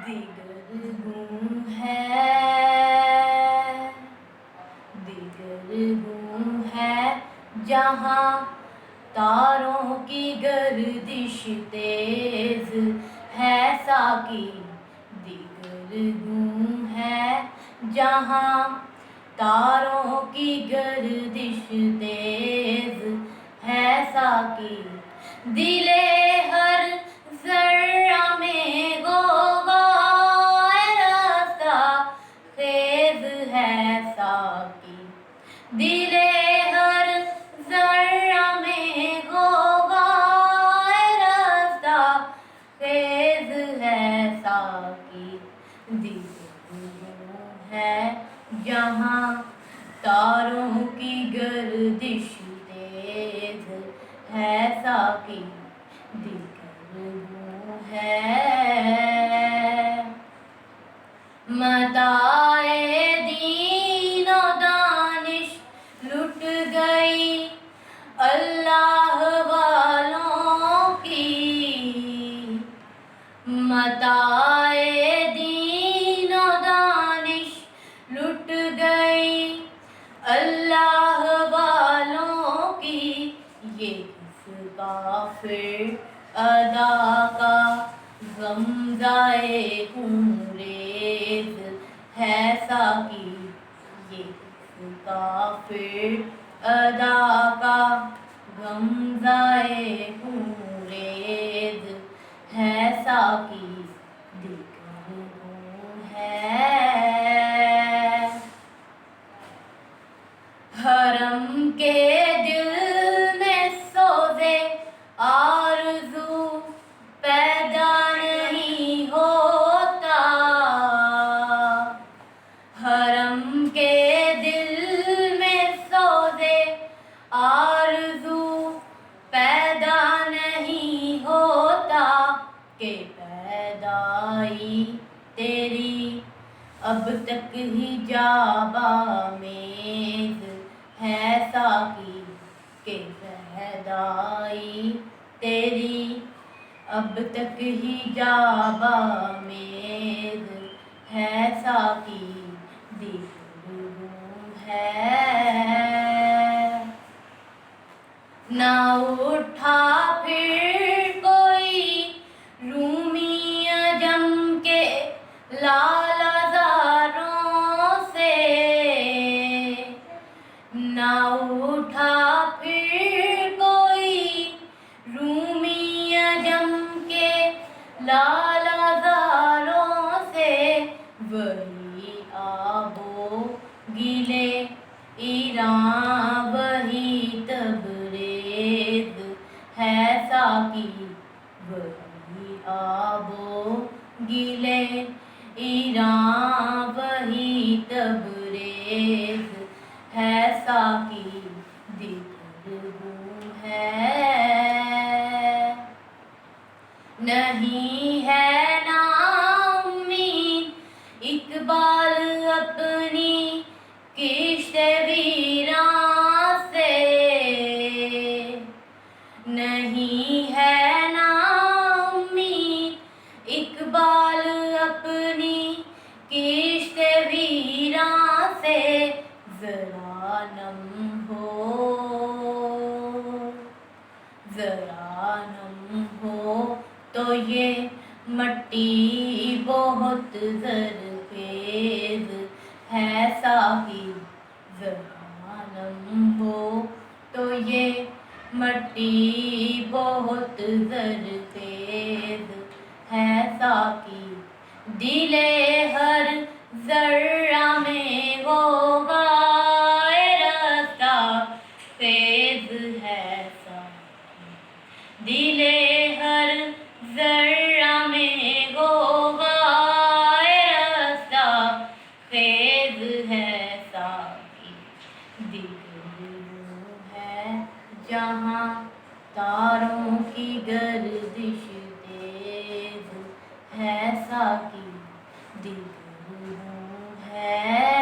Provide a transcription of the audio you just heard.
دیگر ہے جہاں تاروں کی گردش تیز ہے ساقی، دیگر ہے جہاں تاروں کی گردش تیز ہے ساقی، دل ہر ذرہ میں غوغائے راستہ خیز ہے ساقی، دل ہر ذرہ میں غوغائے راستہ خیز ہے ساقی، دیگر ہے جہاں تاروں کی گردش تیز ہے ساقی، دیگر ہے متاع دین و دانش لٹ گئی اللہ والوں کی، متاع دین و دانش لٹ گئی اللہ والوں کی، یہ کس کافر ادا کا غمزۂ خون ریز ہے ساقی، یہ کس کافر ادا کا غمزۂ خون ریز ہے ساقی، دیگر ہے حرم کے دل میں سوزے آرزو پیدا نہیں ہوتا، حرم کے دل میں سوزے آرزو پیدا نہیں ہوتا، کہ پیدائی تیری اب تک حجاب آمیز ہے ساقی، کہ پیدائی تیری اب تک حجاب آمیز ہے ساقی، دیگر ہے نہ اٹھا پھر کوئی رومی عجم کے لالہ زاروں سے، نہ اٹھا پھر کوئی رومی عجم کے لالہ زاروں سے، وہی آب و گلے ایراں وہی تبریز ہے ساقی، وہی آب و گلے ایراں وہی تبریز ہے ساقی، دیگر ہے نہیں ہے نا امید اقبال اپنی کشت ویراں سے، نہیں ہے نا امید اقبال اپنی کشت ویراں سے، ذرا نم ہو ذرا نم ہو تو یہ مٹی بہت زرخیز ہے ساقی، ذرا نم ہو تو یہ مٹی بہت زرخیز ہے ساقی، دل ہر ذرہ میں غوغائے راستہ خیز ہے ساقی، دل ہر ذرہ میں غوغائے راستہ خیز ہے ساقی، دیگر ہے جہاں تاروں کی گردش تیز ہے ساقی، دیگر ہے